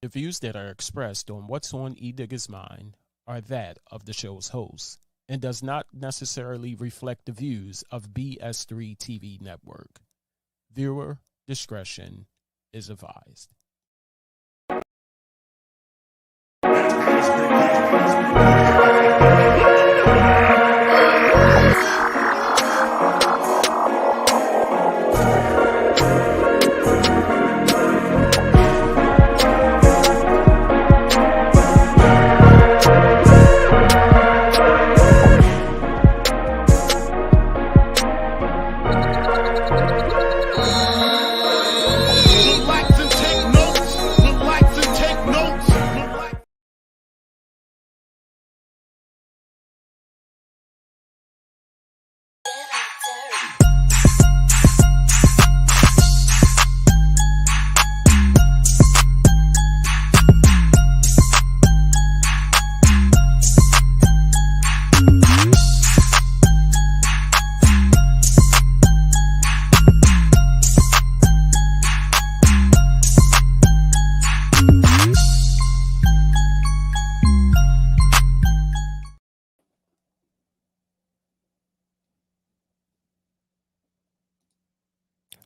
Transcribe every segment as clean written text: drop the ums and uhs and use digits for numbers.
The views that are expressed on What's on Edigga's Mind are that of the show's host and does not necessarily reflect the views of BS3 TV Network. Viewer discretion is advised.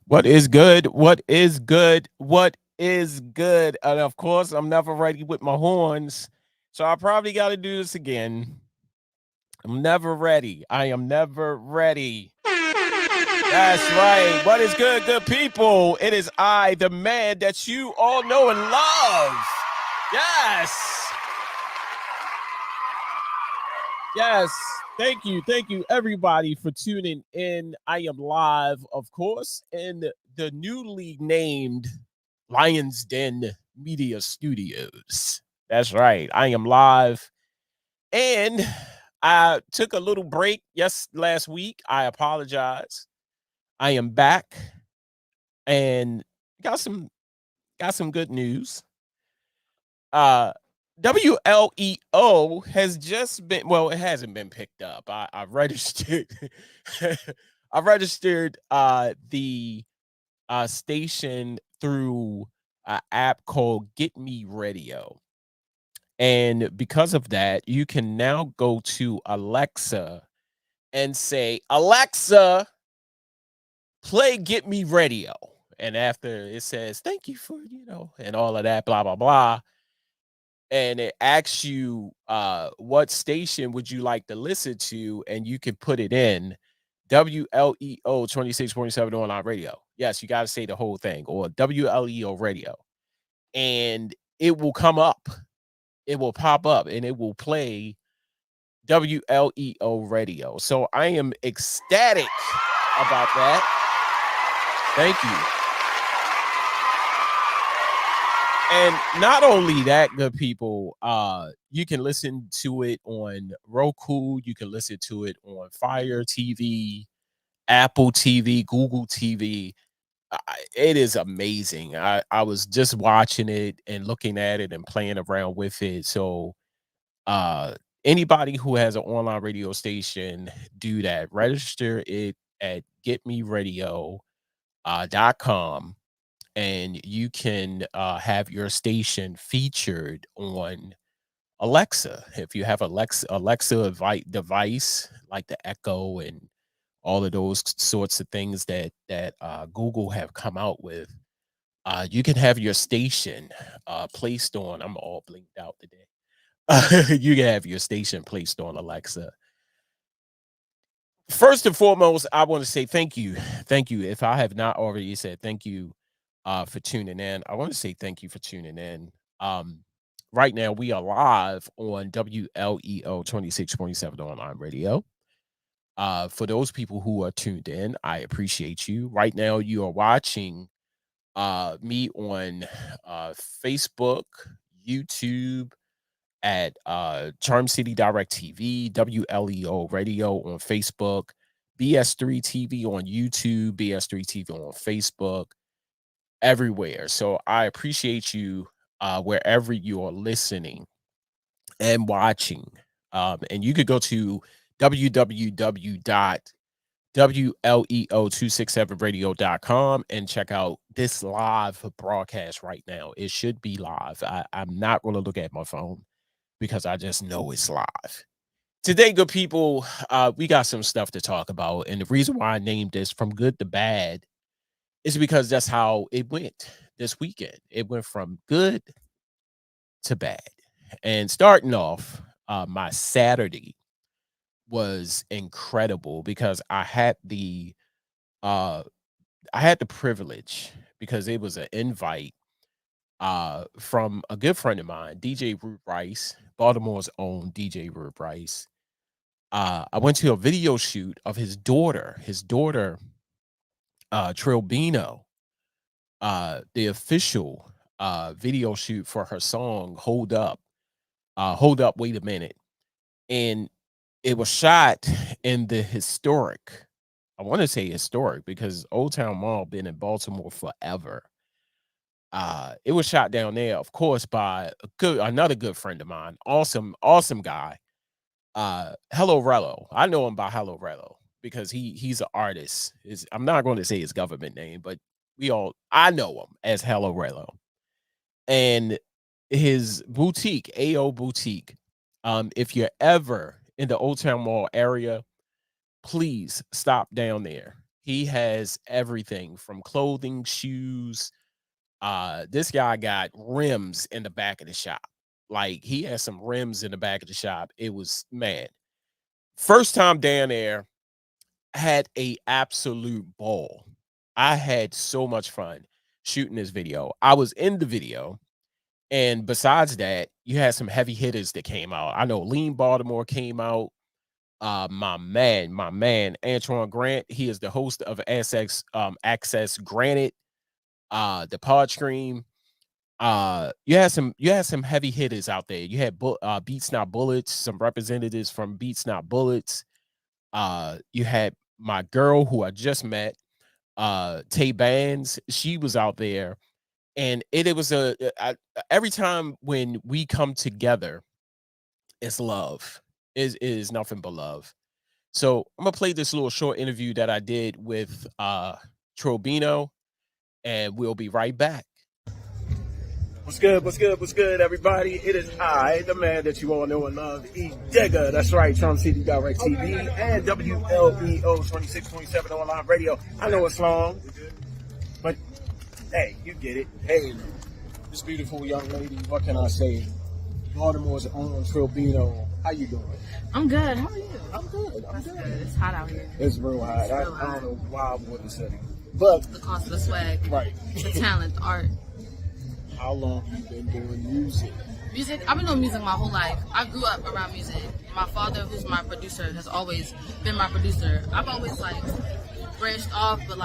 What is good? What is good? What is good? And of course, I'm never ready with my horns. So I probably got to do this again. I'm never ready. I am never ready. That's right. What is good, good people? It is I, the man that you all know and love. Yes. Yes. Thank you. Thank you, everybody, for tuning in. I am live, of course, in the newly named Lion's Den Media Studios. That's right. I am live. And I took a little break last week. I apologize. I am back and got some good news. WLEO has just been, well, it hasn't been picked up. I registered I registered the station through an app called Get Me Radio. And because of that, you can now go to Alexa and say, Alexa, play Get Me Radio. And after it says, thank you for, and all of that, blah, blah, blah. And it asks you what station would you like to listen to, and you can put it in WLEO 26.7 online radio. Yes, you got to say the whole thing, or WLEO radio, and it will come up. It will pop up and it will play WLEO radio. So I am ecstatic about that. Thank you. And not only that, good people, you can listen to it on Roku. You can listen to it on Fire TV, Apple TV, Google TV. It is amazing. I was just watching it and looking at it and playing around with it. So anybody who has an online radio station, do that. Register it at getmeradio.com. And you can have your station featured on Alexa. If you have Alexa device like the Echo and all of those sorts of things that Google have come out with, you can have your station placed on. I'm all blinked out today. You can have your station placed on Alexa. First and foremost, I want to say thank you. Thank you. If I have not already said thank you for tuning in, I want to say thank you for tuning in. Right now, we are live on WLEO 26.7 online radio. For those people who are tuned in, I appreciate you. Right now, you are watching me on Facebook, YouTube, at Charm City Direct TV, WLEO Radio on Facebook, BS3 TV on YouTube, BS3 TV on Facebook, everywhere. So I appreciate you wherever you are listening and watching. And you could go to WLEO267radio.com, and check out this live broadcast right now. It should be live. I'm not going to look at my phone because I just know it's live. Today, good people, we got some stuff to talk about. And the reason why I named this From Good to Bad is because that's how it went this weekend. It went from good to bad. And starting off, my Saturday was incredible because I had the privilege, because it was an invite from a good friend of mine, DJ Root Rice, Baltimore's own DJ Root Rice. I went to a video shoot of his daughter, Trilllbino, the official video shoot for her song Hold Up, Wait a Minute. And it was shot in the historic, I want to say historic because Old Town Mall been in Baltimore forever. It was shot down there, of course, by another good friend of mine, awesome guy, Hello Rello. I know him by Hello Rello because he's an artist. I'm not going to say his government name, but I know him as Hello Rello. And his boutique, AO Boutique, if you're ever in the Old Town Mall area, please stop down there. He has everything from clothing, shoes. This guy got rims in the back of the shop. Like, he has some rims in the back of the shop. It was, man, first time down there, had a absolute ball. I had so much fun shooting this video. I was in the video. And besides that, you had some heavy hitters that came out. I know Lean Baltimore came out. My man, Antoine Grant. He is the host of Access Granted, the Pod Stream. You had some heavy hitters out there. You had Beats Not Bullets, some representatives from Beats Not Bullets. You had my girl who I just met, Tay Bands. She was out there. And it was every time when we come together, it's love. It is nothing but love. So I'm gonna play this little short interview that I did with Trilllbino, and we'll be right back. What's good, everybody? It is I, the man that you all know and love, Edigga. That's right, Trump City Direct TV and WLEO 26.7 online radio. I know it's long, but hey, you get it. Hey, this beautiful young lady, what can I say? Baltimore's own Trilllbino. How you doing? I'm good. How are you? I'm good. It's hot out here. It's real hot. I don't know why I wouldn't say it. But the cost of the swag. Right. The talent, the art. How long have you been doing music? I've been doing music my whole life. I grew up around music. My father, who's my producer, has always been my producer. I've always branched off, but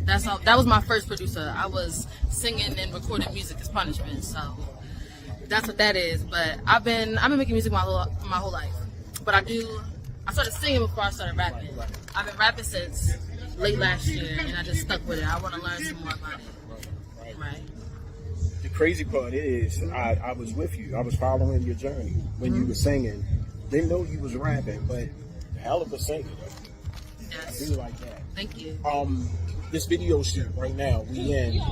that was my first producer. I was singing and recording music as punishment, so that's what that is. But I've been making music my whole life. But I started singing before I started rapping. I've been rapping since late last year, and I just stuck with it. I want to learn some more about it. Right. The crazy part is, I was with you. I was following your journey when you were singing. Didn't know you was rapping, but hell of a singer. Yes. I do like that. Thank you. This video shoot right now, we in.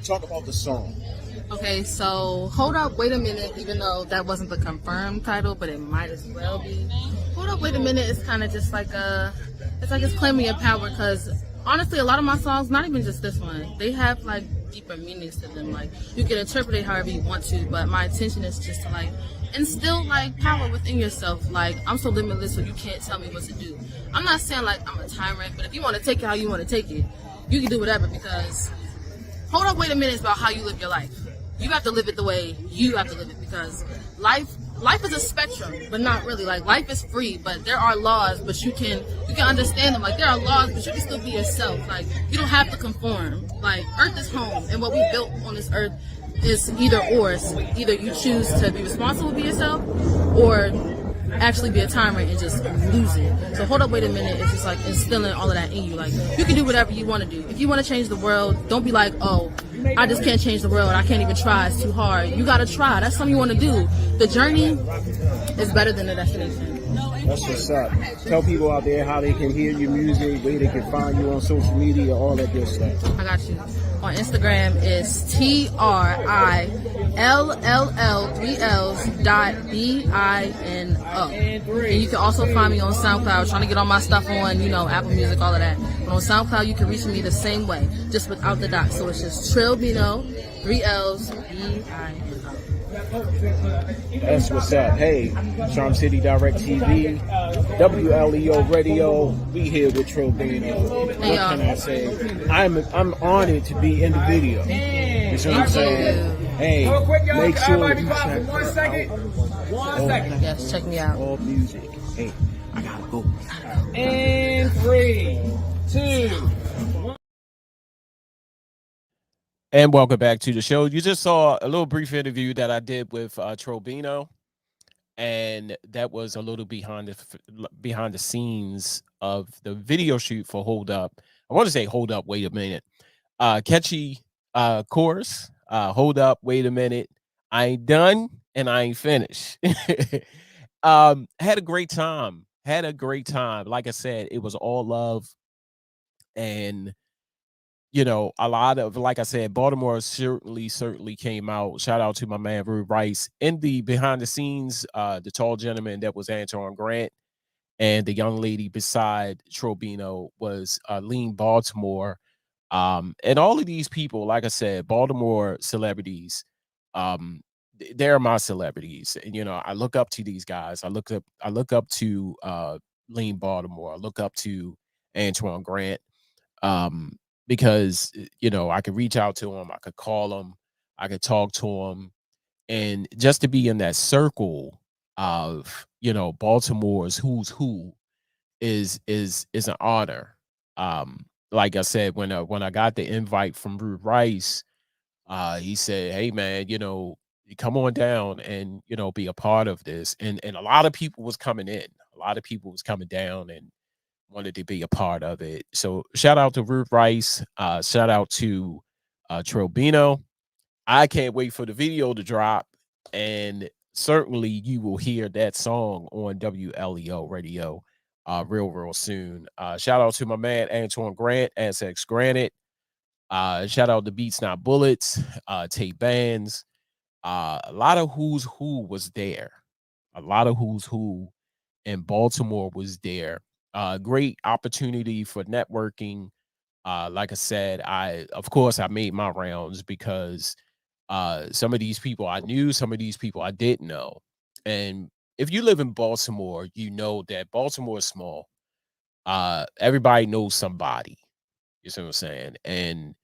Talk about the song. Okay, so Hold Up, Wait a Minute, even though that wasn't the confirmed title, but it might as well be. Hold Up, Wait a Minute is kind of just it's claiming your power, because honestly, a lot of my songs, not even just this one, they have deeper meanings to them. You can interpret it however you want to, but my intention is just to instill power within yourself. I'm so limitless, so you can't tell me what to do. I'm not saying I'm a tyrant, but if you want to take it how you want to take it, you can do whatever, because Hold Up, Wait a Minute is about how you live your life. You have to live it the way you have to live it, because life is a spectrum, but not really. Life is free, but there are laws, but you can understand them. There are laws, but you can still be yourself. You don't have to conform. Earth is home, and what we built on this earth is either or. Either you choose to be responsible for yourself, or actually be a tyrant and just lose it. So Hold Up, Wait a Minute is just instilling all of that in you. You can do whatever you want to do. If you want to change the world, don't be oh, I just can't change the world. I can't even try. It's too hard. You got to try. That's something you want to do. The journey is better than the destination. That's what's up. Tell people out there how they can hear your music, where they can find you on social media, all that good stuff. I got you. On Instagram is TRILL3Ls.BINO. And you can also find me on SoundCloud, trying to get all my stuff on, Apple Music, all of that. But on SoundCloud, you can reach me the same way, just without the dot. So it's just Trilllbino, 3Ls, BINO. That's what's up. Hey, Charm City Direct TV, WLEO Radio. We here with Trilllbino. What can I say? I'm honored to be in the video. You see what I'm saying? Hey, make sure you check One second. Yes, check me out. all music. Hey, I gotta go. And 3, 2. And welcome back to the show. You just saw a little brief interview that I did with Trilllbino, and that was a little behind the scenes of the video shoot for Hold Up. I want to say Hold Up, Wait a Minute. Catchy chorus. Hold up, wait a minute. I ain't done and I ain't finished. Had a great time. Like I said, it was all love, and a lot of, like I said, Baltimore certainly came out. Shout out to my man Rude Rice in the behind the scenes, the tall gentleman that was Antoine Grant, and the young lady beside Trilllbino was Lean Baltimore. And all of these people, like I said, Baltimore celebrities, they're my celebrities. And I look up to these guys. I look up to Lean Baltimore. I look up to Antoine Grant. Because I could reach out to him, I could call him, I could talk to him, and just to be in that circle of Baltimore's who's who is an honor. Like I said, when I got the invite from Rude Rice, he said, "Hey man, come on down and be a part of this," and a lot of people was coming in, a lot of people was coming down and wanted to be a part of it. So shout out to Ruth Rice. Shout out to Trilllbino. I can't wait for the video to drop, and certainly you will hear that song on WLEO Radio real soon. Shout out to my man Antoine Grant, SX Granted. Shout out to Beats Not Bullets, Tape Bands. A lot of who's who was there. A lot of who's who in Baltimore was there. Great opportunity for networking. Like I said, of course I made my rounds because some of these people I knew, some of these people I didn't know. And if you live in Baltimore, you know that Baltimore is small. Everybody knows somebody. You see what I'm saying? And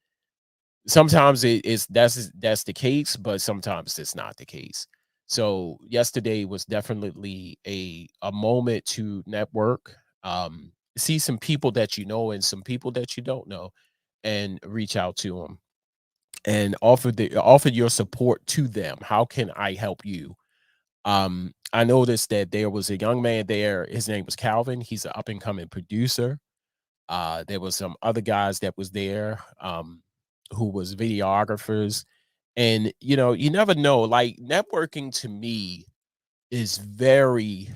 sometimes that's the case, but sometimes it's not the case. So yesterday was definitely a moment to network, see some people that you know and some people that you don't know, and reach out to them and offer your support to them. How can I help you? I noticed that there was a young man there. His name was Calvin. He's an up and coming producer. There was some other guys that was there, who was videographers, and you never know. Like, networking to me is very,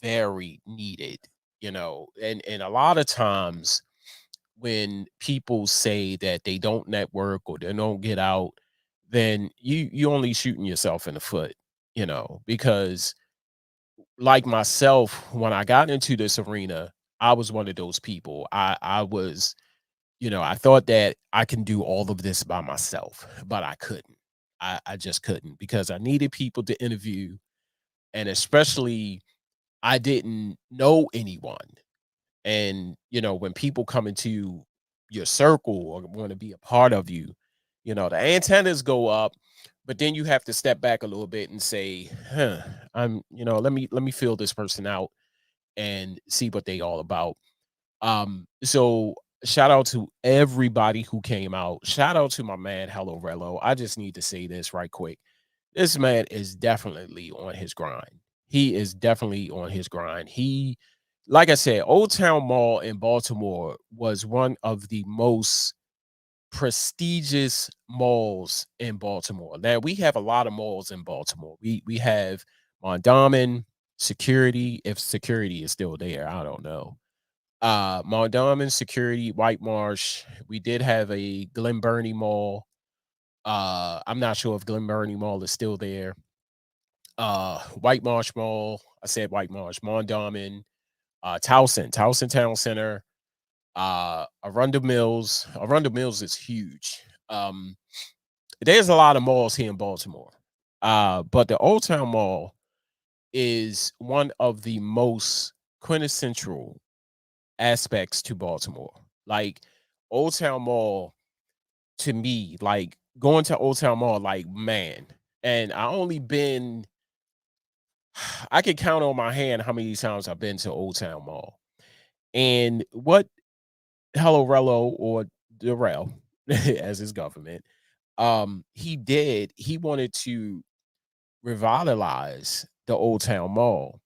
very needed. And a lot of times when people say that they don't network or they don't get out, then you only shooting yourself in the foot. Because like myself, when I got into this arena, I was one of those people. I was, I thought that I can do all of this by myself, but I couldn't. I just couldn't, because I needed people to interview, and especially I didn't know anyone. And when people come into your circle or want to be a part of you, the antennas go up, but then you have to step back a little bit and say, let me feel this person out and see what they all about. So shout out to everybody who came out. Shout out to my man Hello Rello. I just need to say this right quick. This man is definitely on his grind. He is definitely on his grind. Like I said, Old Town Mall in Baltimore was one of the most prestigious malls in Baltimore. Now, we have a lot of malls in Baltimore. We have Mondawmin, security, if security is still there, I don't know. Mondawmin Security, White Marsh. We did have a Glen Burnie Mall. I'm not sure if Glen Burnie Mall is still there. White Marsh Mall. I said White Marsh, Mondawmin, Towson Town Center, Arundel Mills. Arundel Mills is huge. There's a lot of malls here in Baltimore. But the Old Town Mall is one of the most quintessential aspects to Baltimore. Like Old Town Mall to me, like going to Old Town Mall, like man. And I only been I can count on my hand how many times I've been to Old Town Mall. And what Hello Rello or Darrell, as his government, he wanted to revitalize the Old Town Mall.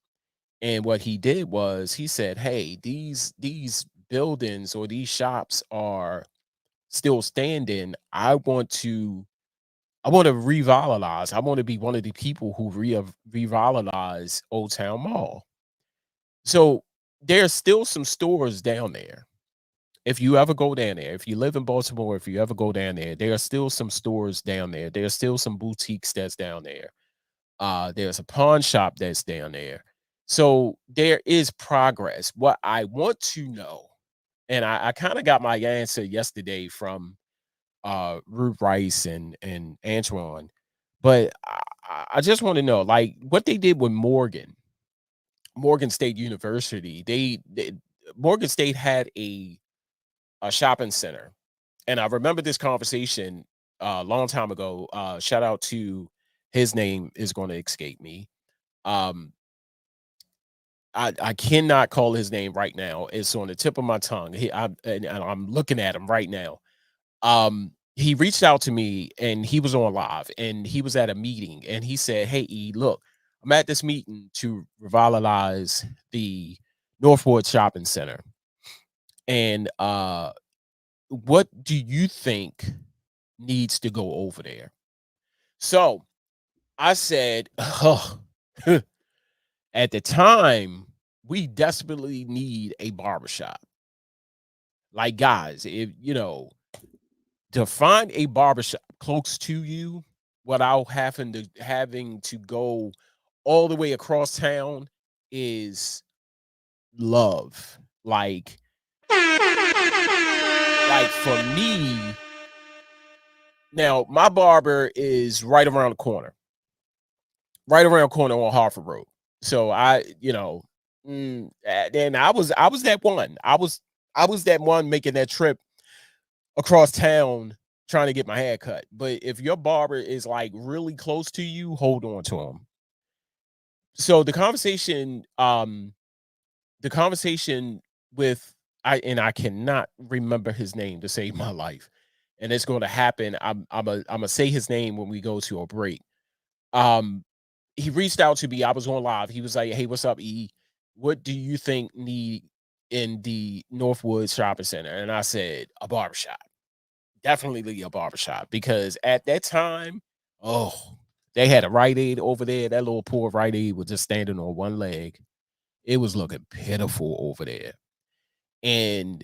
And what he did was he said, "Hey, these buildings or these shops are still standing. I want to revitalize. I want to be one of the people who revitalize Old Town Mall." So there's still some stores down there. If you ever go down there, if you live in Baltimore, if you ever go down there are still some stores down there. There's still some boutiques that's down there. There's a pawn shop that's down there. So there is progress. What I want to know, and I kind of got my answer yesterday from Ruth Rice and Antoine, but I just want to know, like, what they did with Morgan State University. They Morgan State had a shopping center, and I remember this conversation a long time ago. Shout out to his name is going to escape me. Um, I cannot call his name right now. It's on the tip of my tongue. And I'm looking at him right now. He reached out to me and he was on live and he was at a meeting and he said, "Hey, E, look, I'm at this meeting to revitalize the Northwood Shopping Center. And what do you think needs to go over there?" So I said, "Oh, at the time, we desperately need a barbershop. Like, guys, if to find a barbershop close to you without having to go all the way across town is love. Like for me, now my barber is right around the corner on Harford Road. So then I was that one. I was that one making that trip across town trying to get my hair cut. But if your barber is like really close to you, hold on to him. So the conversation with I cannot remember his name to save my life. And it's going to happen. I'm gonna say his name when we go to a break. Um he reached out to me. I was on live. He was like, "Hey, what's up, E? What do you think need in the Northwood Shopping Center?" And I said, "A barbershop. Definitely a barbershop." Because at that time, oh, they had a Rite Aid over there. That little poor Rite Aid was just standing on one leg. It was looking pitiful over there. And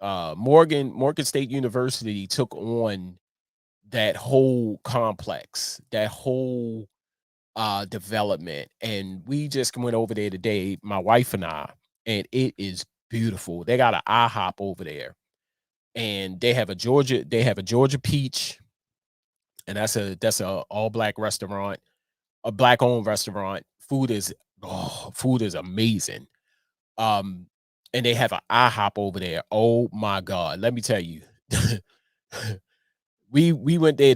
Morgan State University took on that whole complex, that whole development. And we just went over there today, my wife and I, and it is beautiful. They got an IHOP over there, and they have a Georgia Peach, and that's a all black restaurant, a black owned restaurant. Food is amazing. Um, and they have an IHOP over there. Oh my God, let me tell you. we we went there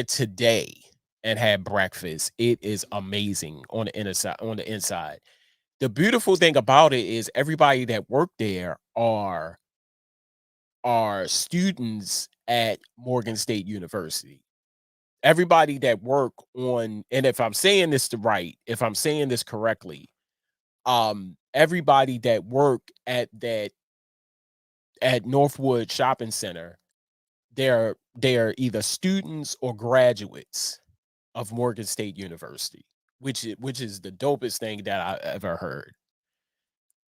today and had breakfast. It is amazing on the inside. The beautiful thing about it is everybody that work there are students at Morgan State University. Everybody that work on, and if I'm saying this correctly, everybody that work at Northwood Shopping Center, they're either students or graduates of Morgan State University, which is the dopest thing that I ever heard.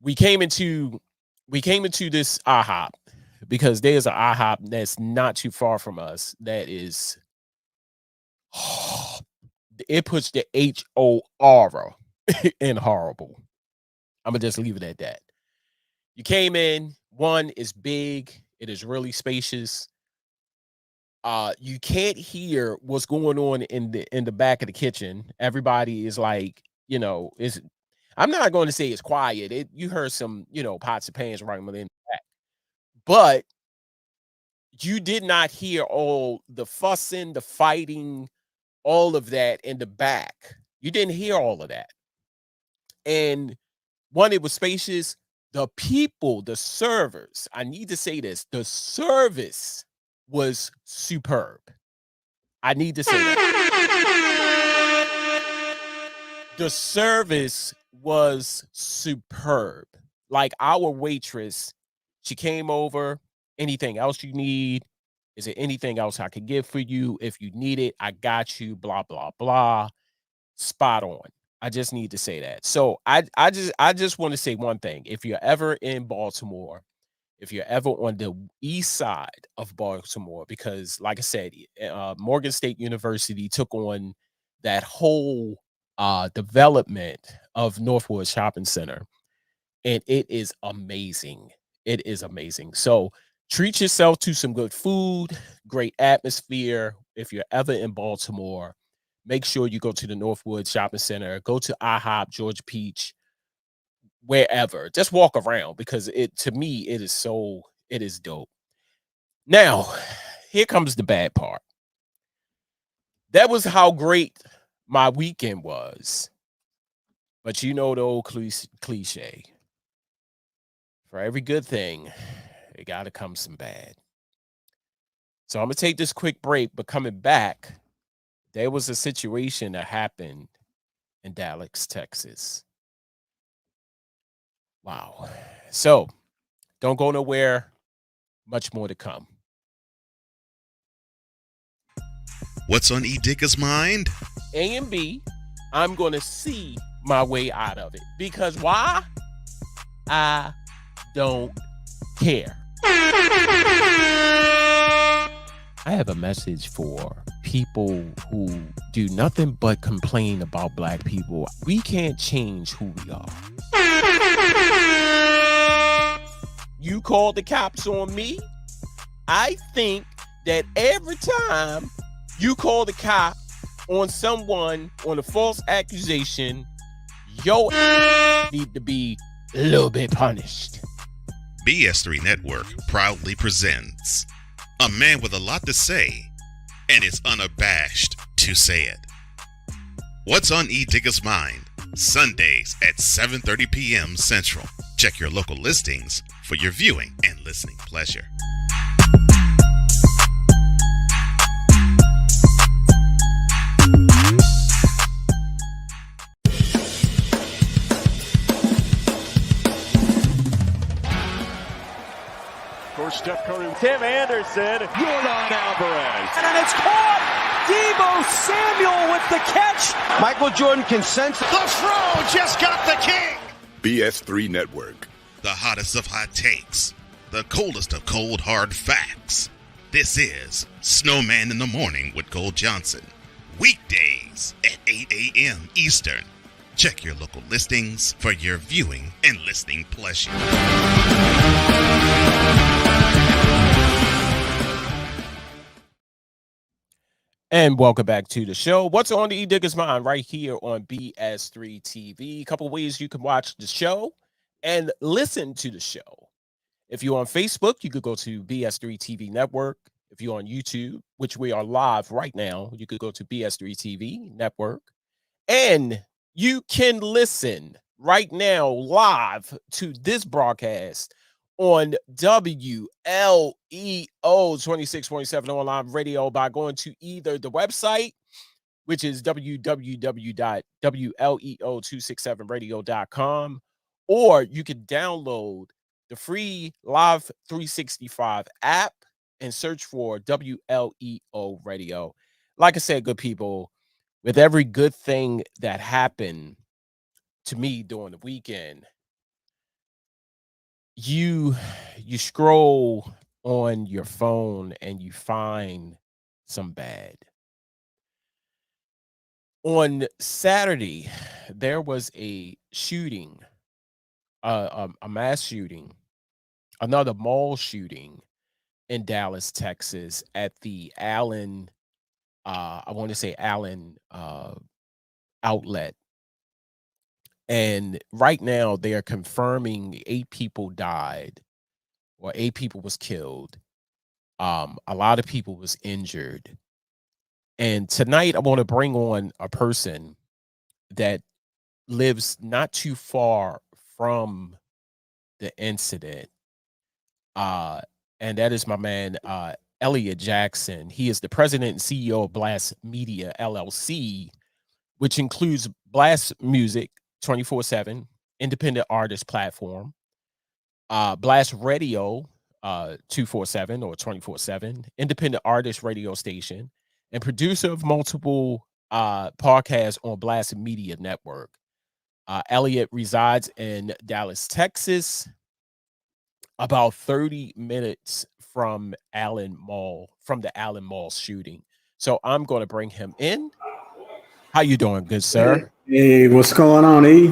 We came into this IHOP because there's an IHOP that's not too far from us that is it puts the HOR in horrible. I'm gonna just leave it at that. You came in, one is big, it is really spacious. You can't hear what's going on in the back of the kitchen. Everybody is like, is I'm not going to say it's quiet. You heard some, pots and pans right in the back, but you did not hear all the fussing, the fighting, all of that in the back. You didn't hear all of that. And one, it was spacious. The people, the servers, I need to say this, the service was superb. I need to say that. The service was superb. Like our waitress, she came over. Anything else you need? Is there anything else I could get for you? If you need it, I got you. Blah, blah, blah. Spot on. I just need to say that. So I just want to say one thing. If you're ever in Baltimore, if you're ever on the east side of Baltimore, because like I said, Morgan State University took on that whole development of Northwood Shopping Center, and it is amazing. It is amazing. So treat yourself to some good food, great atmosphere. If you're ever in Baltimore, make sure you go to the Northwood Shopping Center, go to IHOP, George Peach, wherever. Just walk around because to me, it is dope. Now, here comes the bad part. That was how great my weekend was. But you know the old cliche. For every good thing, it got to come some bad. So I'm going to take this quick break, but coming back, there was a situation that happened in Dallas, Texas. Wow. So don't go nowhere. Much more to come. What's on Edigga's mind? A and B, I'm going to see my way out of it. Because why? I don't care. I have a message for people who do nothing but complain about black people. We can't change who we are. You call the cops on me? I think that every time you call the cop on someone on a false accusation, your need to be a little bit punished. BS3 Network proudly presents a man with a lot to say and is unabashed to say it. What's on Edigga's mind? Sundays at 7:30 p.m. Central. Check your local listings for your viewing and listening pleasure. Steph Curry, Tim Anderson, Jordan Alvarez. And it's caught! Debo Samuel with the catch. Michael Jordan consents. The throw just got the king. BS3 Network. The hottest of hot takes. The coldest of cold hard facts. This is Snowman in the Morning with Gold Johnson. Weekdays at 8 a.m. Eastern. Check your local listings for your viewing and listening pleasure. And welcome back to the show. What's on the Edigga's mind right here on BS3 TV. A couple ways you can watch the show and listen to the show. If you're on Facebook, you could go to BS3 TV Network. If you're on YouTube, which we are live right now, you could go to BS3 TV Network. And you can listen right now live to this broadcast on WLEO 26.7 online radio by going to either the website, which is www.WLEO267radio.com, or you can download the free Live 365 app and search for WLEO radio. Like I said, good people, with every good thing that happened to me during the weekend, you scroll on your phone and you find some bad. On Saturday, there was a shooting, a mass shooting, another mall shooting in Dallas, Texas, at the Allen, I want to say Allen outlet. And right now, they are confirming 8 people died, or 8 people was killed. A lot of people was injured. And tonight, I want to bring on a person that lives not too far from the incident. Uh, and that is my man, Elliot Jackson. He is the president and CEO of Blast Media LLC, which includes Blast Music 24/7, independent artist platform, Blast Radio 247 or 24/7, independent artist radio station, and producer of multiple podcasts on Blast Media Network. Elliot resides in Dallas, Texas, about 30 minutes from the Allen Mall shooting. So I'm going to bring him in. How you doing, good sir? Hey, what's going on, E?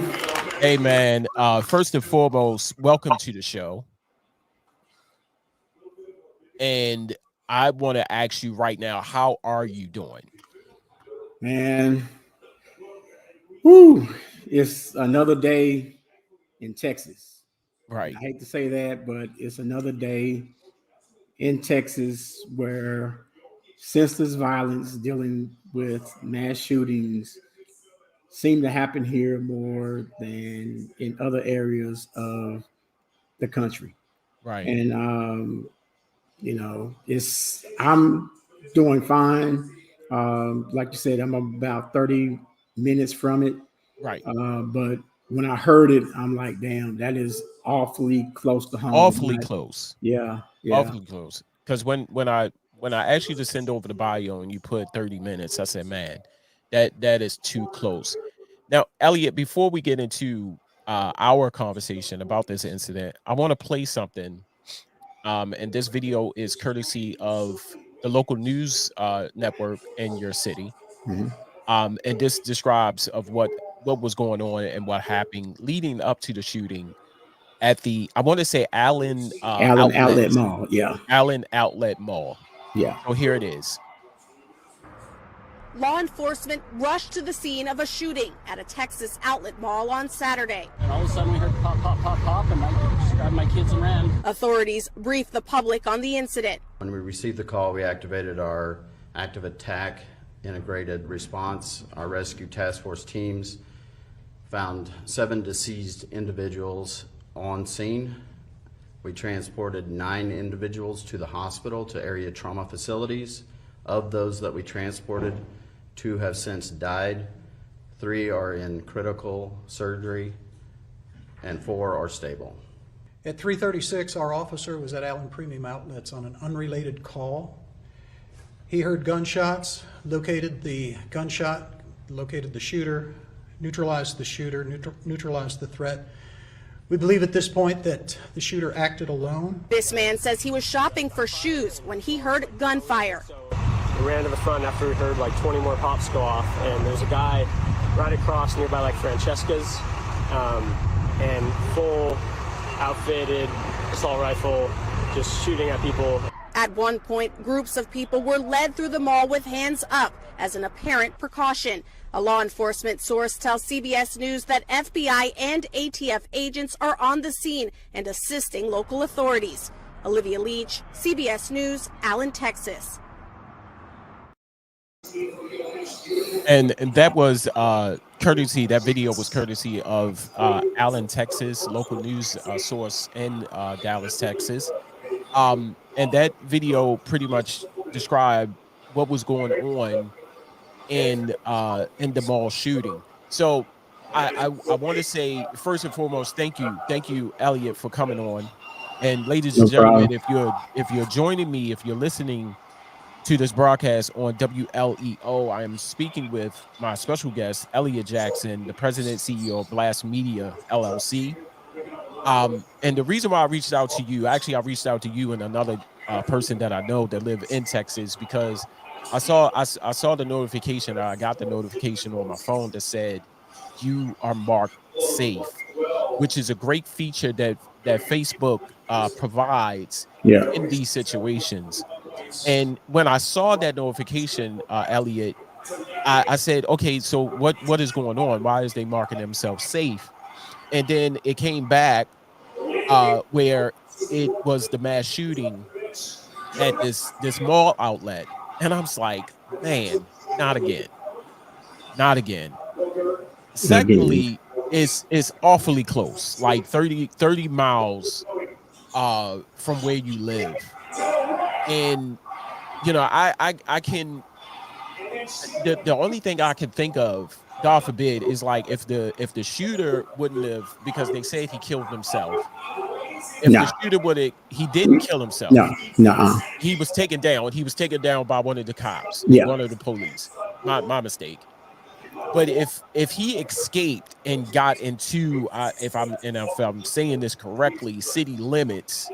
Hey, man. First and foremost, welcome to the show. And I want to ask you right now, how are you doing? Man, whoo, it's another day in Texas. Right. I hate to say that, but it's another day in Texas where senseless violence dealing with mass shootings seem to happen here more than in other areas of the country. Right. And I'm doing fine. Like you said, I'm about 30 minutes from it. Right. But when I heard it, I'm like, damn, that is awfully close to home. Awfully close. Yeah. Awfully close. Because when I asked you to send over the bio and you put 30 minutes, I said, man, that is too close. Now, Elliot, before we get into our conversation about this incident, I want to play something. And this video is courtesy of the local news network in your city. Mhm. And this describes of what was going on and what happened leading up to the shooting at the, I want to say, Allen Outlet Mall. Yeah. Allen Outlet Mall. Yeah. So here it is. Law enforcement rushed to the scene of a shooting at a Texas outlet mall on Saturday. And all of a sudden we heard pop, pop, pop, pop, and I just grabbed my kids and ran. Authorities briefed the public on the incident. When we received the call, we activated our active attack integrated response. Our rescue task force teams found 7 deceased individuals on scene. We transported 9 individuals to the hospital, to area trauma facilities. Of those that we transported, 2 have since died, 3 are in critical surgery, and 4 are stable. At 3:36, our officer was at Allen Premium Outlets on an unrelated call. He heard gunshots, located the shooter, neutralized the shooter, neutralized the threat. We believe at this point that the shooter acted alone. This man says he was shopping for shoes when he heard gunfire. We ran to the front after we heard like 20 more pops go off, and there's a guy right across nearby, like Francesca's, and full outfitted assault rifle, just shooting at people. At one point, groups of people were led through the mall with hands up as an apparent precaution. A law enforcement source tells CBS News that FBI and ATF agents are on the scene and assisting local authorities. Olivia Leach, CBS News, Allen, Texas. And that was courtesy, that video was courtesy of Allen, Texas, local news source in Dallas, Texas. And that video pretty much described what was going on in the mall shooting. So I want to say, first and foremost, thank you, Elliot, for coming on. And ladies and gentlemen, if you're joining me, if you're listening to this broadcast on WLEO. I am speaking with my special guest, Elliot Jackson, the president and CEO of Blast Media LLC. And the reason why I reached out to you, actually, I reached out to you and another person that I know that live in Texas because I saw the notification. I got the notification on my phone that said you are marked safe, which is a great feature that Facebook provides Yeah. in these situations. And when I saw that notification, Elliot, I said, okay, so what is going on? Why is they marking themselves safe? And then it came back where it was the mass shooting at this mall outlet. And I was like, man, not again. Not again. Again. Secondly, it's awfully close, like 30 miles from where you live. And I can the only thing I can think of, God forbid, is like if the shooter wouldn't have, because they said he killed himself. If the No. shooter would have, he didn't kill himself. No. No. He was taken down. He was taken down by one of the cops, Yeah. one of the police. My mistake. But if he escaped and got into, if I'm saying this correctly, city limits,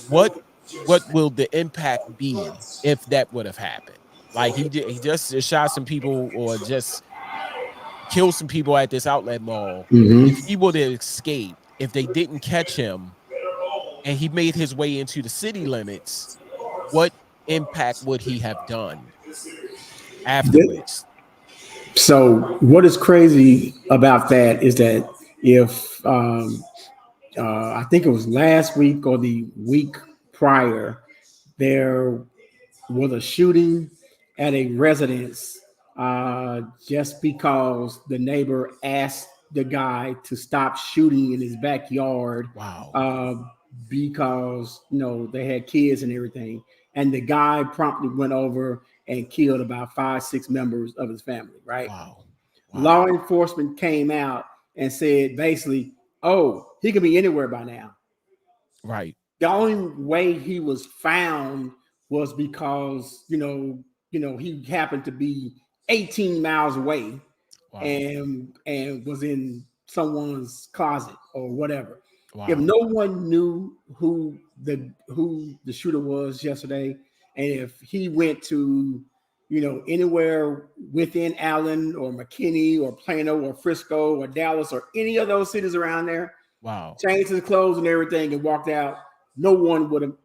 what will the impact be if that would have happened? Like he just shot some people or just killed some people at this outlet mall. If Mm-hmm. he would have escaped, if they didn't catch him and he made his way into the city limits, what impact would he have done afterwards? So what is crazy about that is that if I think it was last week or the week prior, there was a shooting at a residence just because the neighbor asked the guy to stop shooting in his backyard. Wow. Because they had kids and everything, and the guy promptly went over and killed about 5-6 members of his family. Right. Wow. Law enforcement came out and said basically, "Oh, he could be anywhere by now." Right. The only way he was found was because he happened to be 18 miles away Wow. and was in someone's closet or whatever. If Wow. no one knew who the shooter was yesterday, and if he went to anywhere within Allen or McKinney or Plano or Frisco or Dallas or any of those cities around there, Wow. changed his clothes and everything and walked out, no one would have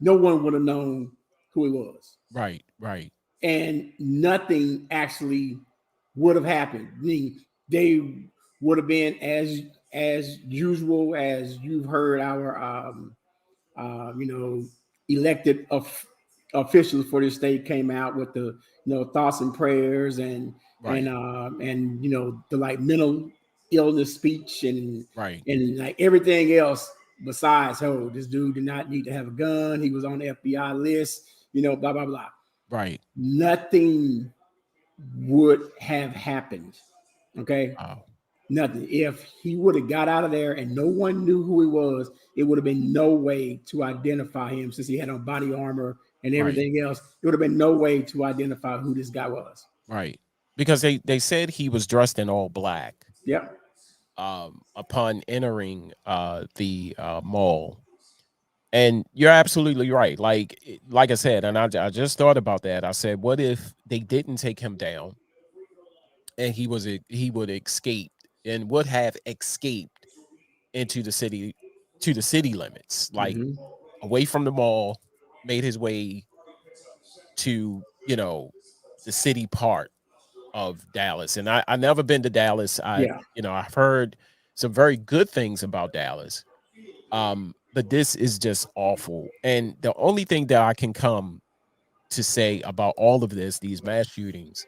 known who he was. Right. Right. And nothing actually would have happened. I mean, they would have been as usual, as you've heard our elected officials for this state came out with the thoughts and prayers and Right. the like mental illness speech and Right. like everything else besides, oh, this dude did not need to have a gun, he was on the FBI list, blah blah blah. Right. Nothing would have happened. Okay. Wow. Nothing. If he would have got out of there and no one knew who he was, it would have been no way to identify him, since he had on body armor and everything else. It would have been no way to identify who this guy was. Right. Because they said he was dressed in all black. Yep. Upon entering the mall. And you're absolutely right. Like I said, and I just thought about that. I said, what if they didn't take him down and he would escape and would have escaped into the city, to the city limits, like away from the mall, made his way to the city part of Dallas. And I never been to Dallas. I've heard some very good things about Dallas. But this is just awful. And the only thing that I can come to say about all of this, these mass shootings,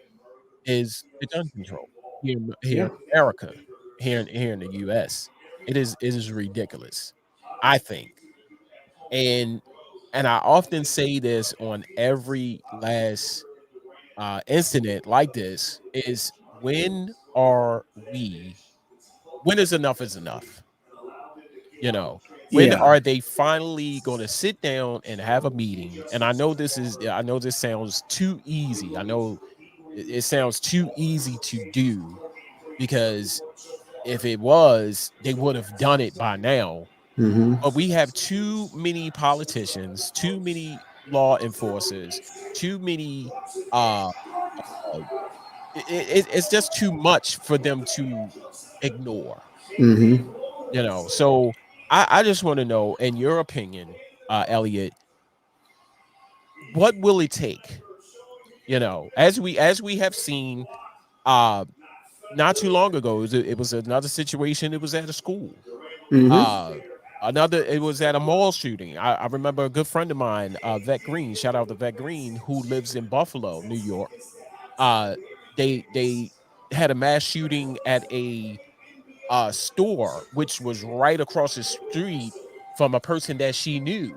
is the gun control here Yeah. in America, here in the US. It is ridiculous, I think. And I often say this on every last incident like this, is when is enough is enough? When Yeah. are they finally going to sit down and have a meeting? And I know this sounds too easy. I know it sounds too easy to do, because if it was, they would have done it by now. Mm-hmm. But we have too many politicians, too many law enforcers, too many uh, uh it's just too much for them to ignore, Mm-hmm. so I just want to know, in your opinion, Elliot, what will it take, as we have seen uh not too long ago. It was another situation. It was at a school. Mm-hmm. uh it was at a mall shooting. I remember a good friend of mine, Vet Green, shout out to Vet Green, who lives in Buffalo, New York. uh they had a mass shooting at a store, which was right across the street from a person that she knew,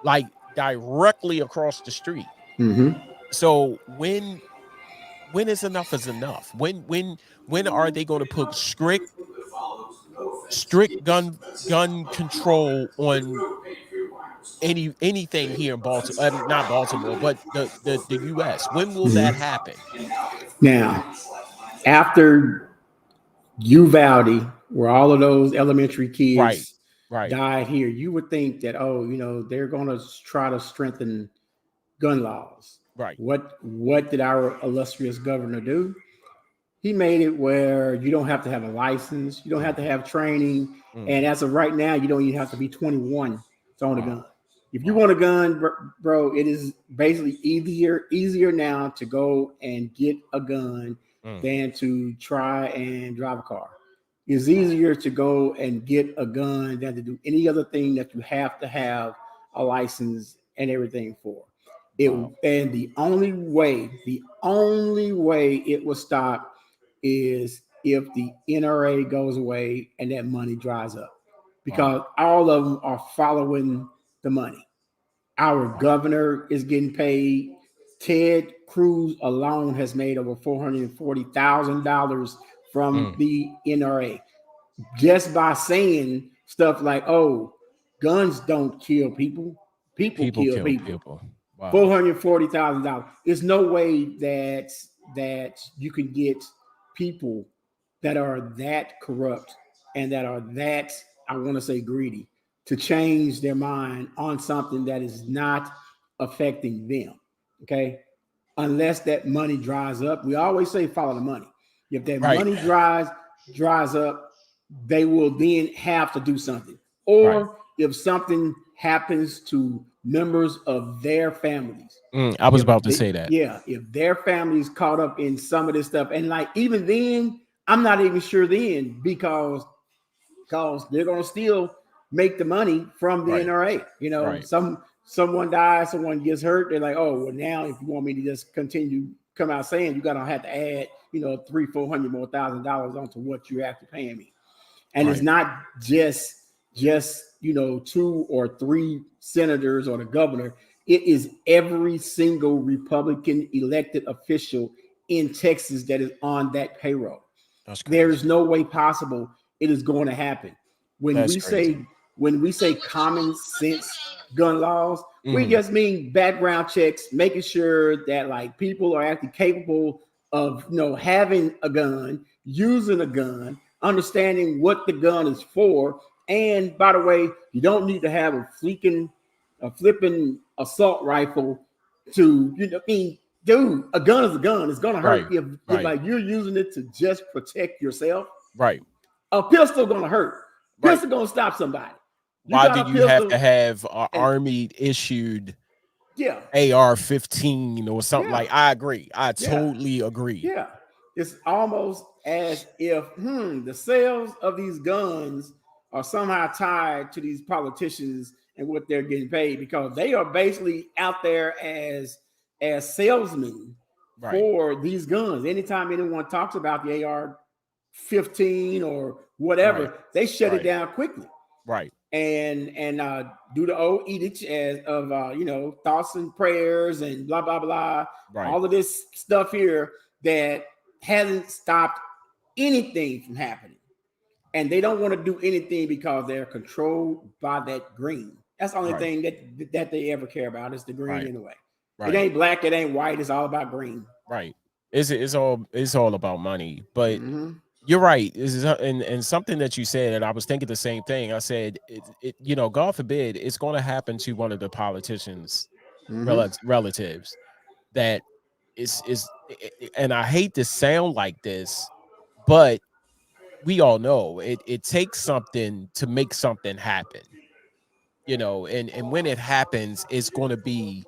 like directly across the street. Mm-hmm. So when is enough is enough? When are they going to put strict gun control on anything here in Baltimore? I mean, not Baltimore, but the US. When will that Mm-hmm. happen? Now, after Uvalde, where all of those elementary Right, kids right, died here, you would think that, they're going to try to strengthen gun laws. right. What did our illustrious governor do? He made it where you don't have to have a license, you don't have to have training, and as of right now, you don't even have to be 21 to own a gun. If you want a gun, bro, it is basically easier now to go and get a gun than to try and drive a car. It's easier to go and get a gun than to do any other thing that you have to have a license and everything for. And the only way it will stop is if the NRA goes away and that money dries up, because all of them are following the money. Our governor is getting paid. Ted Cruz alone has made over $440,000 from the NRA just by saying stuff like, "Oh, guns don't kill people. People kill kill people." people. Wow. $440,000. There's no way that you can get people that are that corrupt and that are that, I want to say, greedy, to change their mind on something that is not affecting them. Okay, unless that money dries up. We always say follow the money. If that money dries up, they will then have to do something. Or if something happens to members of their families. I was about to say that. Yeah, if their families caught up in some of this stuff, and like even then, I'm not even sure then, because they're gonna still make the money from the NRA. Someone dies, someone gets hurt, they're like, oh, well, now if you want me to just continue come out saying, you gotta have to add, $300,000-$400,000 more onto what you're actually paying me. And it's not just 2 or 3 senators or the governor. It is every single Republican elected official in Texas that is on that payroll. There is no way possible it is going to happen. When we say common sense gun laws, we just mean background checks, making sure that like people are actually capable of having a gun, using a gun, understanding what the gun is for. And by the way, you don't need to have a flipping assault rifle to, dude, a gun is a gun. It's gonna hurt if like you're using it to just protect yourself. Right. A pistol gonna hurt. Pistol gonna stop somebody. Why do you have to have an army issued AR-15 or something? Like, I agree. I totally agree. Yeah. It's almost as if the sales of these guns are somehow tied to these politicians and what they're getting paid, because they are basically out there as salesmen for these guns. Anytime anyone talks about the AR-15 or whatever, they shut it down quickly. Right. And do the old edict of thoughts and prayers and blah blah blah. All of this stuff here that hasn't stopped anything from happening. and they don't want to do anything because they're controlled by that green. That's the only thing that they ever care about is the green anyway. It ain't black, it ain't white. It's all about green. Right. It's all about money. But you're right. This is and something that you said, and I was thinking the same thing. I said, God forbid, it's going to happen to one of the politicians' relatives that is, and I hate to sound like this, but we all know it takes something to make something happen. And when it happens, it's going to be,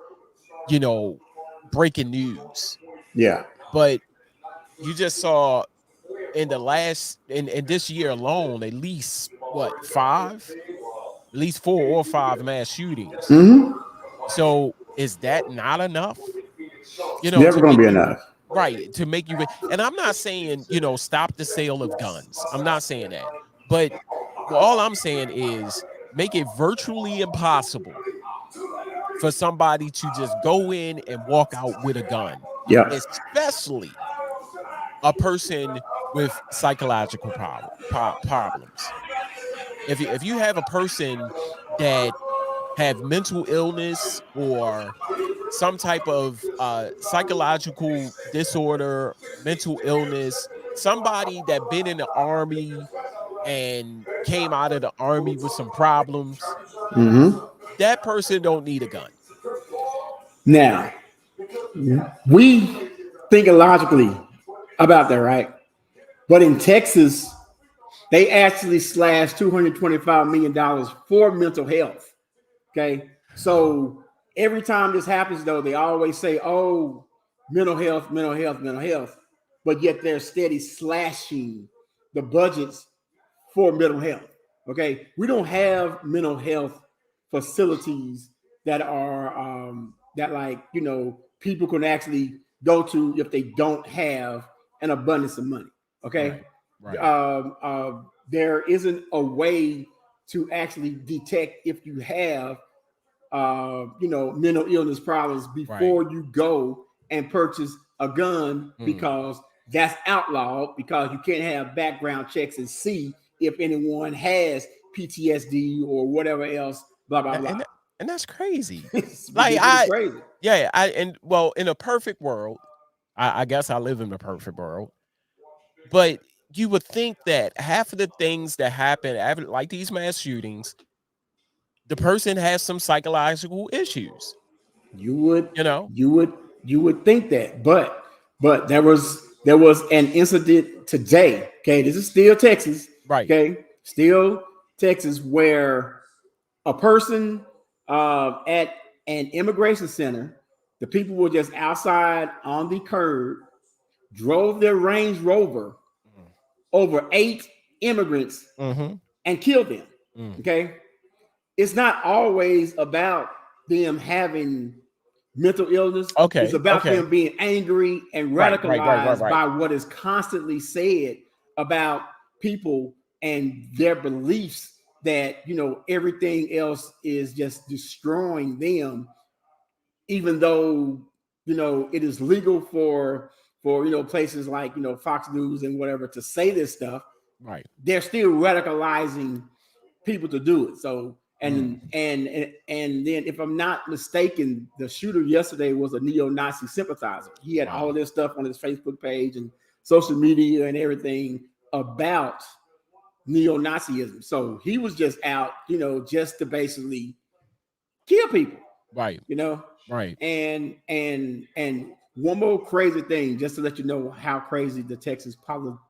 breaking news. Yeah. But you just saw in this year alone, at least 4 or 5 mass shootings. So is that not enough? It's never going to be enough. Right, to make you. And I'm not saying, stop the sale of guns. I'm not saying that. But all I'm saying is make it virtually impossible for somebody to just go in and walk out with a gun. Yeah. Especially a person with psychological problems. If you have a person that have mental illness or some type of psychological disorder, mental illness, somebody that been in the army and came out of the army with some problems, that person don't need a gun. Now, we think logically about that, right? But in Texas, they actually slashed $225 million for mental health. Okay. So every time this happens, though, they always say, oh, mental health. But yet they're steady slashing the budgets for mental health. Okay. We don't have mental health facilities that are people can actually go to if they don't have an abundance of money. Okay. Right. There isn't a way to actually detect if you have mental illness problems before you go and purchase a gun, because that's outlawed, because you can't have background checks and see if anyone has PTSD or whatever else, blah blah blah. And that's crazy. Crazy. In a perfect world, I guess I live in a perfect world, but you would think that half of the things that happen, like these mass shootings, the person has some psychological issues. You would think that, but there was an incident today. Okay, this is still Texas, right? Okay, still Texas, where a person at an immigration center, the people were just outside on the curb, drove their Range Rover over 8 immigrants and killed them. Okay, it's not always about them having mental illness. Okay, it's about them being angry and radicalized by what is constantly said about people and their beliefs that everything else is just destroying them, even though it is legal for places like Fox News and whatever to say this stuff. Right, they're still radicalizing people to do it. So and then, if I'm not mistaken, the shooter yesterday was a neo-Nazi sympathizer. He had all this stuff on his Facebook page and social media and everything about neo-Nazism. So he was just out, just to basically kill people. Right. Right. And one more crazy thing, just to let you know how crazy the Texas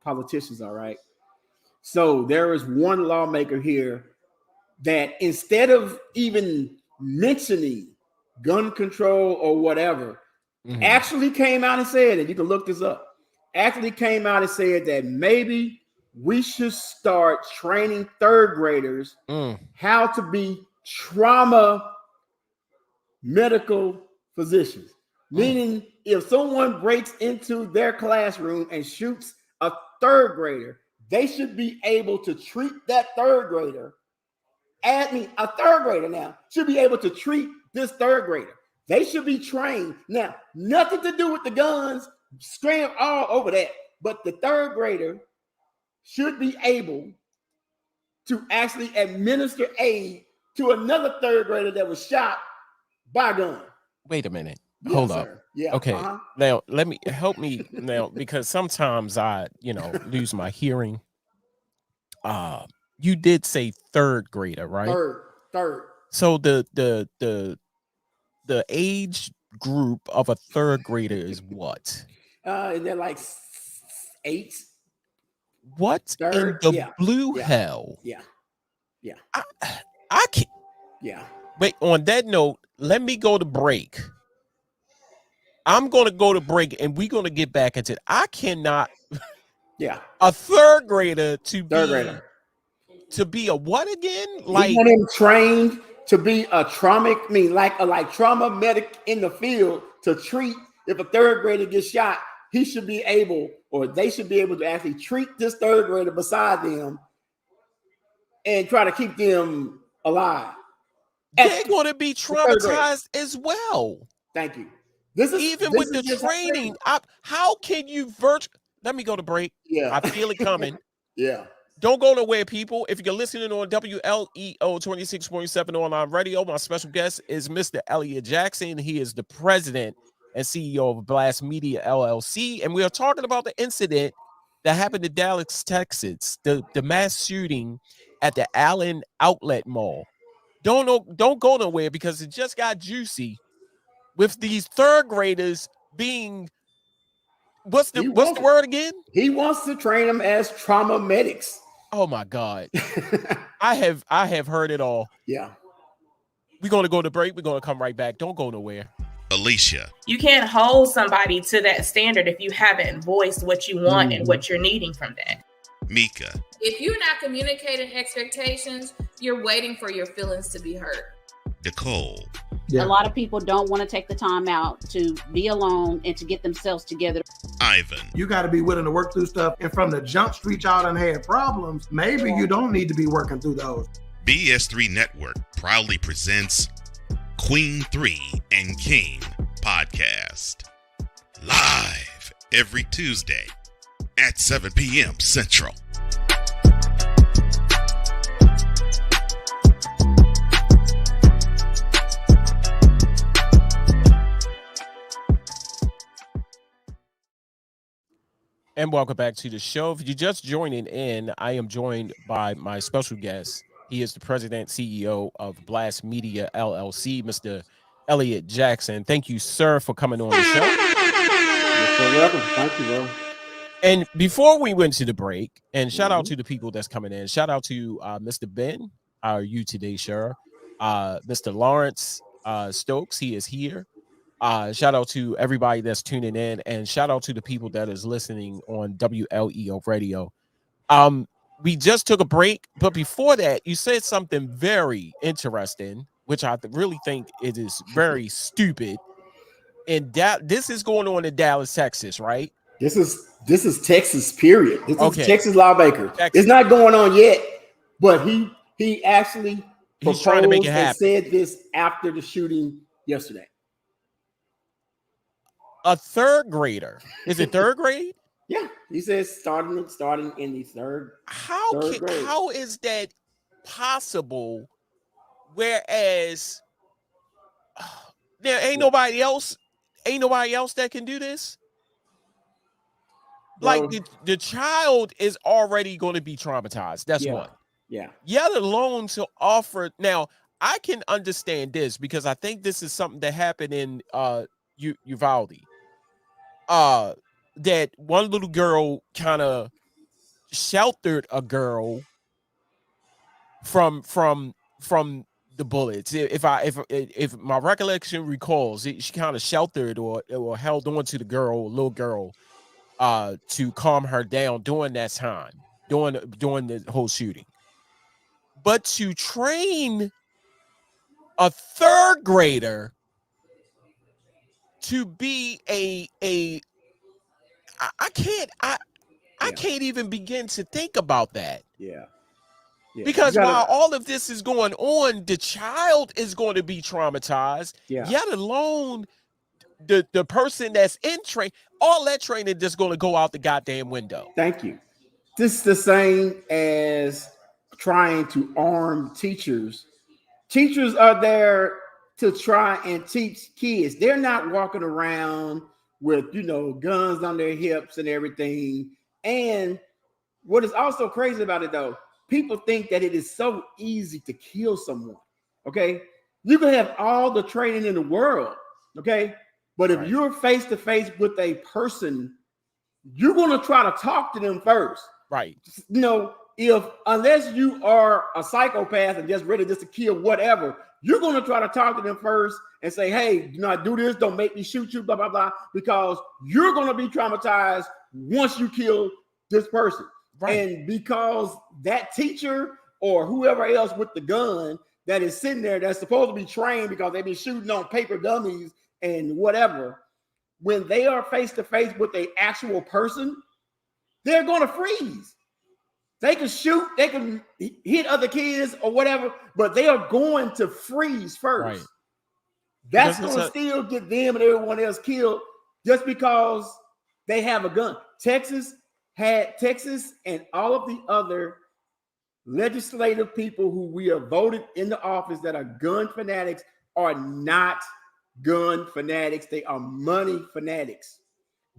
politicians are, right? So there is one lawmaker here that, instead of even mentioning gun control or whatever, actually came out and said, and you can look this up, actually came out and said that maybe we should start training third graders how to be trauma medical physicians. Meaning, if someone breaks into their classroom and shoots a third grader, they should be able to treat that third grader. A third grader now should be able to treat this third grader. They should be trained. Now, nothing to do with the guns, scram all over that. But the third grader should be able to actually administer aid to another third grader that was shot by gun. Wait a minute. Yes, Hold up. sir. Yeah. Okay. Now help me now, because sometimes I, lose my hearing. You did say third grader, right? Third. So the age group of a third grader is what? And they're like 8. What Third? in the blue hell? Yeah. I can't. Yeah. Wait, on that note, let me go to break. I'm going to go to break, and we're going to get back into it. I cannot. Yeah. A third grader to be a what again? Like, he want him trained to be a trauma, like trauma medic in the field to treat. If a third grader gets shot, he should be able, or they should be able to actually treat this third grader beside them and try to keep them alive. They're going to be traumatized as well. Thank you. With the training. How can you Let me go to break. Yeah. I feel it coming. Yeah. Don't go nowhere, people. If you're listening on WLEO 26.7 online radio, my special guest is Mr. Elliot Jackson. He is the president and CEO of Blast Media LLC, and we are talking about the incident that happened in Dallas, Texas, the mass shooting at the Allen Outlet Mall. Don't go nowhere, because it just got juicy with these third graders being what's the word again? He wants to train them as trauma medics. Oh my God. I have heard it all. Yeah. We're going to go to break. We're going to come right back. Don't go nowhere. Alicia. You can't hold somebody to that standard if you haven't voiced what you want and what you're needing from that. Mika. If you're not communicating expectations, you're waiting for your feelings to be hurt. Nicole. Yeah. A lot of people don't want to take the time out to be alone and to get themselves together. Ivan. You got to be willing to work through stuff. And from the jump street, y'all done had problems. Maybe you don't need to be working through those. BS3 Network proudly presents Queen 3 and King podcast. Live every Tuesday at 7 p.m. Central. And welcome back to the show. If you're just joining in, I am joined by my special guest. He is the president, CEO of Blast Media LLC, Mr. Elliot Jackson. Thank you, sir, for coming on the show. You're welcome. Thank you, bro. And before we went to the break, and shout out to the people that's coming in. Shout out to Mr. Ben, how are you today, sir? Mr. Lawrence Stokes, he is here. Shout out to everybody that's tuning in, and shout out to the people that is listening on WLEO radio. We just took a break, but before that, you said something very interesting, which I really think it is very stupid. And this is going on in Dallas, Texas, right? This is Texas, period. This is Texas lawmaker. Texas. It's not going on yet, but he actually he's trying to make it happen. And said this after the shooting yesterday. A third grader. Is it third grade? Yeah, he says starting in the third. How is that possible? Whereas there ain't nobody else that can do this. Bro. Like the child is already going to be traumatized. That's one. Yeah. Yet alone to offer. Now I can understand this because I think this is something that happened in Uvalde. That one little girl kind of sheltered a girl from the bullets. If my recollection recalls, she kind of sheltered or held on to the little girl, to calm her down during that time, during the whole shooting. But to train a third grader to be I can't even begin to think about that. Yeah. Because while all of this is going on, the child is going to be traumatized. Yeah. Yet alone the person that's in all that training just going to go out the goddamn window. Thank you. This is the same as trying to arm teachers. Teachers are there to try and teach kids. They're not walking around with, guns on their hips and everything. And what is also crazy about it, though, people think that it is so easy to kill someone. Okay. You can have all the training in the world. Okay. But if you're face to face with a person, you're going to try to talk to them first. Right. Unless you are a psychopath and just ready just to kill whatever, you're going to try to talk to them first and say, hey, do not do this. Don't make me shoot you, blah, blah, blah, because you're going to be traumatized once you kill this person. Right. And because that teacher or whoever else with the gun that is sitting there that's supposed to be trained because they've been shooting on paper dummies and whatever, when they are face to face with an actual person, they're going to freeze. They can shoot, they can hit other kids or whatever, but they are going to freeze first. Right. That's going to still get them and everyone else killed just because they have a gun. Texas and all of the other legislative people who we have voted in the office that are gun fanatics are not gun fanatics. They are money fanatics.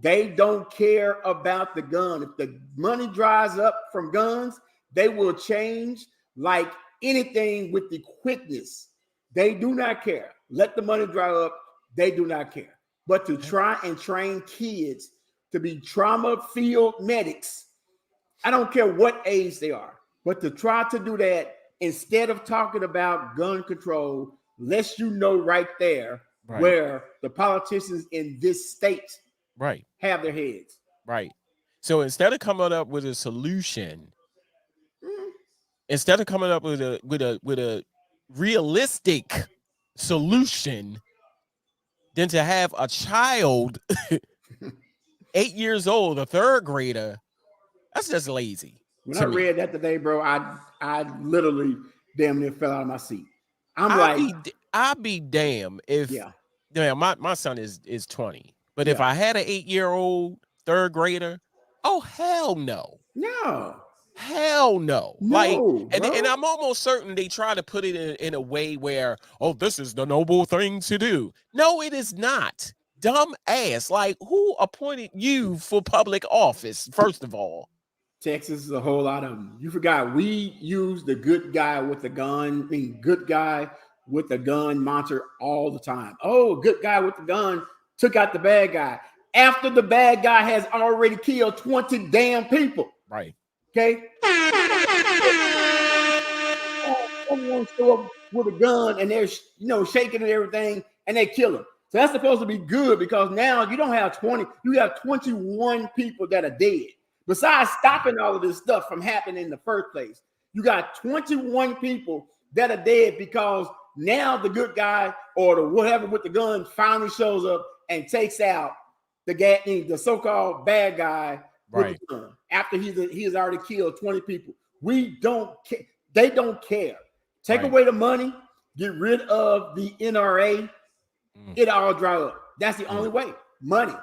They don't care about the gun. If the money dries up from guns, they will change like anything with the quickness. They do not care. Let the money dry up. They do not care. But to try and train kids to be trauma-field medics, I don't care what age they are, but to try to do that instead of talking about gun control, lets you know right there where the politicians in this state have their heads. Right. So instead of coming up with a solution, instead of coming up with a realistic solution, than to have a child 8 years old, a third grader, that's just lazy. When I read that today, bro, I literally damn near fell out of my seat. I'd be damn if my son is 20. But if I had an 8-year-old third grader, oh hell no. Hell no. And I'm almost certain they try to put it in a way where, oh, this is the noble thing to do. No, it is not. Dumb ass. Like, who appointed you for public office, first of all? Texas is a whole lot of them. You forgot we use the good guy with the gun, good guy with the gun mantra all the time. Oh, good guy with the gun took out the bad guy. After the bad guy has already killed 20 damn people. Right. Okay. Someone show up with a gun and they're shaking and everything and they kill him. So that's supposed to be good because now you don't have 20, you have 21 people that are dead. Besides stopping all of this stuff from happening in the first place, you got 21 people that are dead because now the good guy or the whatever with the gun finally shows up and takes out the so-called bad guy with the gun after he has already killed 20 people. We don't care. They don't care. Take away the money, get rid of the NRA, it all dry up. That's the only way. Money.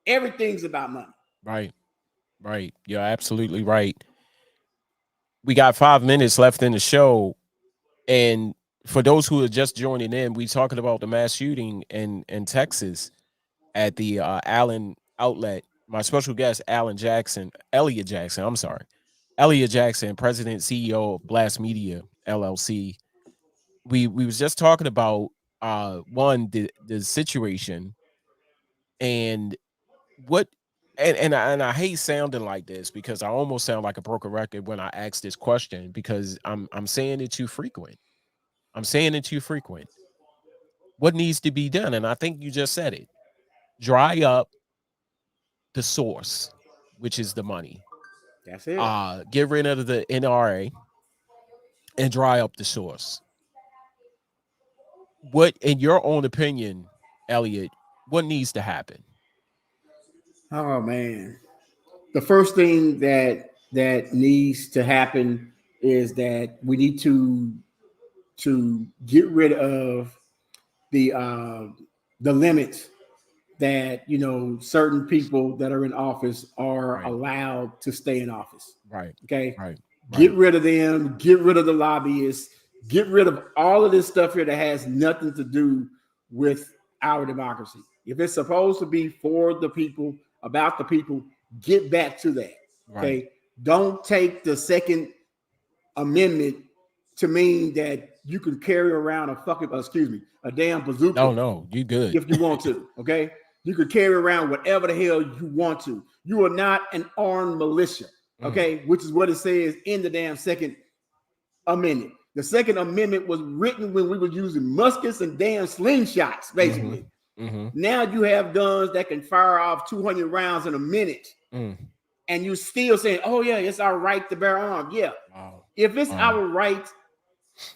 Everything's about money. Right. You're absolutely right. We got 5 minutes left in the show. And for those who are just joining in, we talking about the mass shooting in Texas at the Allen outlet. My special guest, Elliot Jackson, President, CEO of Blast Media, LLC. We was just talking about the situation and what and I hate sounding like this because I almost sound like a broken record when I ask this question because I'm saying it too frequent. What needs to be done? And I think you just said it. Dry up the source, which is the money. That's it. Get rid of the NRA and dry up the source. What, in your own opinion, Elliot, what needs to happen? Oh man. The first thing that needs to happen is that we need to get rid of the limits that certain people that are in office are allowed to stay in office. Right. Okay. Right. Get rid of them. Get rid of the lobbyists. Get rid of all of this stuff here that has nothing to do with our democracy. If it's supposed to be for the people, about the people, get back to that. Okay. Don't take the Second Amendment to mean that you can carry around a damn bazooka. No, you good. If you want to, okay? You could carry around whatever the hell you want to. You are not an armed militia, okay? Which is what it says in the damn Second Amendment. The Second Amendment was written when we were using muskets and damn slingshots, basically. Now you have guns that can fire off 200 rounds in a minute. And you still saying, oh, yeah, it's our right to bear arms. Yeah. If it's our right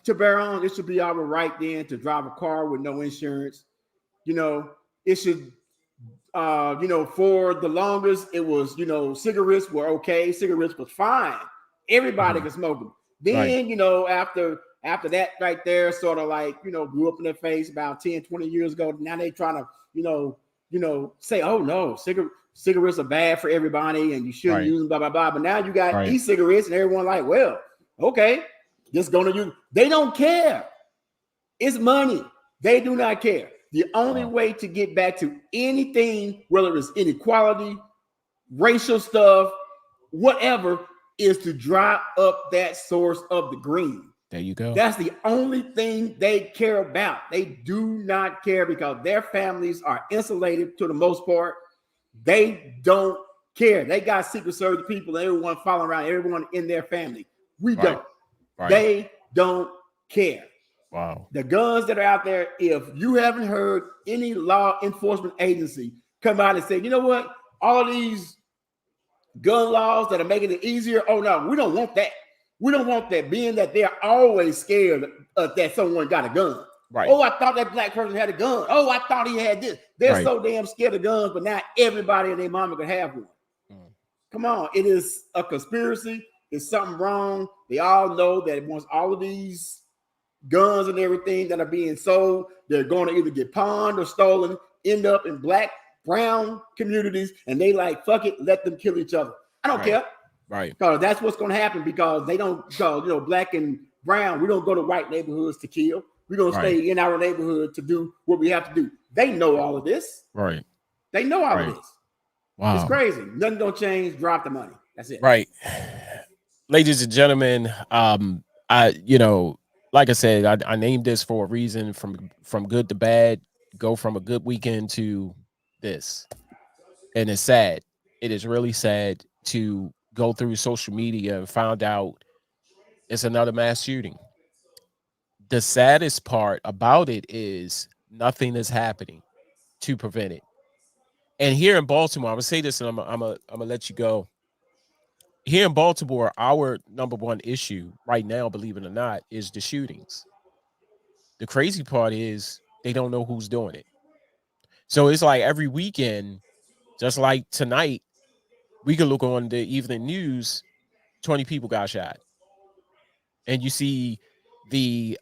to bear arms, it should be our right then to drive a car with no insurance. It should, for the longest, it was, cigarettes were okay. Cigarettes was fine. Everybody could smoke them. Then, after that right there, sort of like, blew up in their face about 10, 20 years ago. Now they trying to, say, oh, no, cigarettes are bad for everybody and you shouldn't use them, blah, blah, blah. But now you got e-cigarettes and everyone like, well, okay, just going to use. They don't care. It's money. They do not care. The only way to get back to anything, whether it's inequality, racial stuff, whatever, is to dry up that source of the green. There you go. That's the only thing they care about. They do not care because their families are insulated to the most part. They don't care. They got Secret Service people, everyone following around, everyone in their family. We don't. They don't care. Wow. The guns that are out there, if you haven't heard any law enforcement agency come out and say, you know what, all these gun laws that are making it easier, oh no, we don't want that. We don't want that, being that they're always scared that someone got a gun. Oh, I thought that black person had a gun. Oh, I thought he had this. They're so damn scared of guns, but now everybody and their mama could have one. Come on, it is a conspiracy. It's something wrong. They all know that once all of these guns and everything that are being sold, they're going to either get pawned or stolen, end up in black, brown communities, and they like, fuck it, let them kill each other. I don't care. Because that's what's going to happen, because they don't go, black and brown, we don't go to white neighborhoods to kill. We're going to stay in our neighborhood to do what we have to do. They know all of this. They know all of this. Wow. It's crazy. Nothing going to change. Drop the money. That's it. Ladies and gentlemen, like I said, I named this for a reason. From good to bad, go from a good weekend to this. And it's sad. It is really sad to go through social media and find out it's another mass shooting. The saddest part about it is nothing is happening to prevent it. And here in Baltimore, I'm gonna say this, and I'm gonna let you go. Here in Baltimore, our number one issue right now, believe it or not, is the shootings. The crazy part is they don't know who's doing it. So it's like every weekend, just like tonight, we can look on the evening news, 20 people got shot. And you see the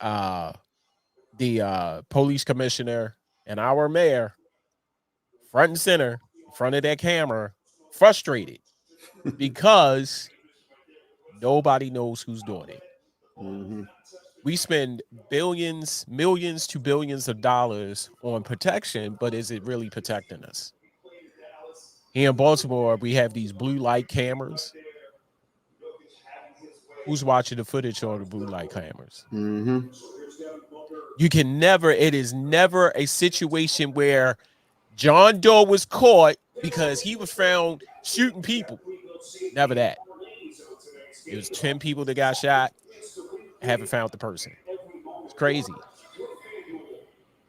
police commissioner and our mayor front and center in front of that camera, frustrated because nobody knows who's doing it. We spend millions to billions of dollars on protection, but is it really protecting us? Here in Baltimore, we have these blue light cameras. Who's watching the footage on the blue light cameras? You can never, it is never a situation where John Doe was caught because he was found shooting people. Never that. It was 10 people that got shot. Haven't found the person. It's crazy.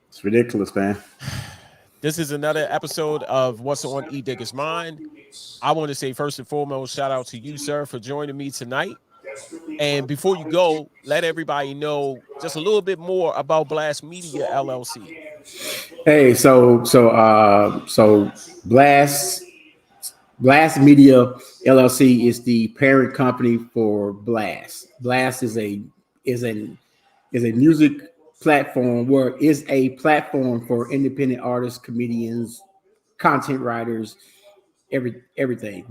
It's ridiculous, man. This is another episode of What's on Edigga's Mind. I want to say first and foremost, shout out to you, sir, for joining me tonight. And before you go, let everybody know just a little bit more about Blast Media LLC. Hey, so Blast Media LLC is the parent company for Blast. Blast is a music platform where is a platform for independent artists, comedians, content writers, everything.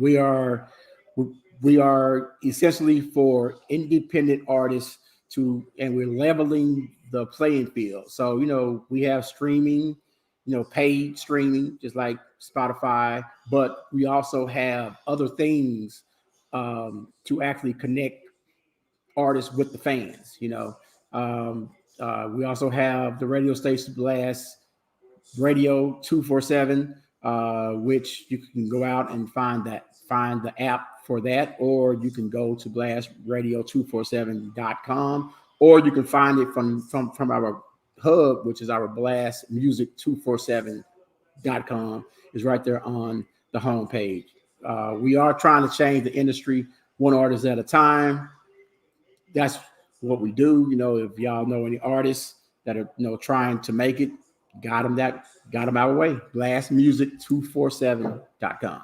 we are essentially for independent artists and we're leveling the playing field. So, we have streaming, paid streaming, just like Spotify, but we also have other things to actually connect artists with the fans. We also have the radio station Blast Radio 247, which you can go out and find the app for that, or you can go to blastradio247.com, or you can find it from our hub, which is our blastmusic247.com. is right there on the homepage. We are trying to change the industry one artist at a time. That's what we do. If y'all know any artists that are trying to make it, got them our way. Blastmusic247.com.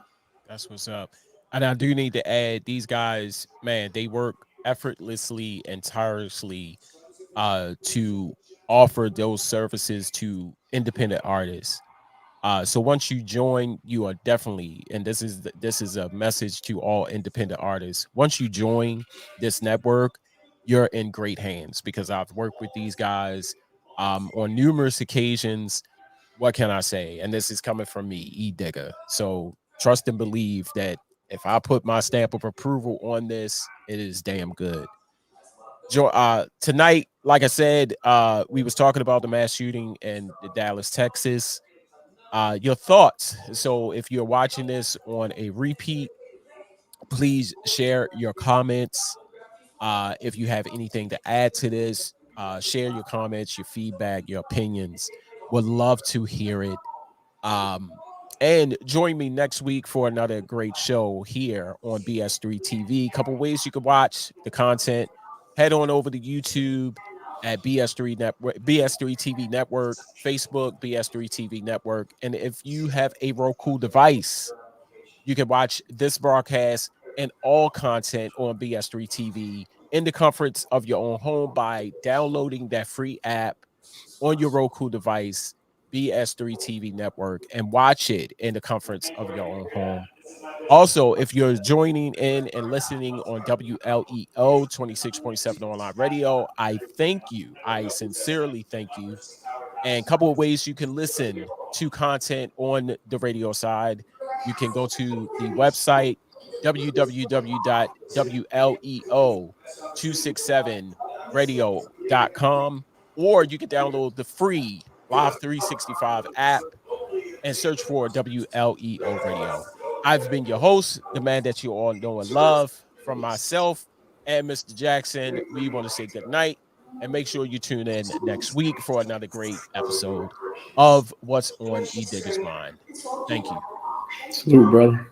That's what's up. And I do need to add, these guys, man, they work effortlessly and tirelessly to offer those services to independent artists. So once you join, you are definitely, and this is a message to all independent artists. Once you join this network, you're in great hands, because I've worked with these guys on numerous occasions. What can I say? And this is coming from me, Edigga. So trust and believe that if I put my stamp of approval on this, it is damn good. Tonight, like I said, we was talking about the mass shooting in Dallas, Texas. Your thoughts. So if you're watching this on a repeat, please share your comments. If you have anything to add to this, share your comments, your feedback, your opinions. Would love to hear it. And join me next week for another great show here on BS3 TV. Couple ways you can watch the content. Head on over to YouTube at BS3 Network, BS3 TV Network, Facebook, BS3 TV Network. And if you have a Roku device, you can watch this broadcast and all content on BS3 TV in the comforts of your own home by downloading that free app on your Roku device, BS3 TV Network, and watch it in the comforts of your own home. Also, if you're joining in and listening on WLEO 26.7 online radio, I thank you. I sincerely thank you. And a couple of ways you can listen to content on the radio side. You can go to the website, www.WLEO267radio.com, or you can download the free Live 365 app and search for WLEO Radio. I've been your host, the man that you all know and love. From myself and Mr. Jackson, we want to say good night and make sure you tune in next week for another great episode of What's on Edigga's Mind. Thank you. Salute, brother.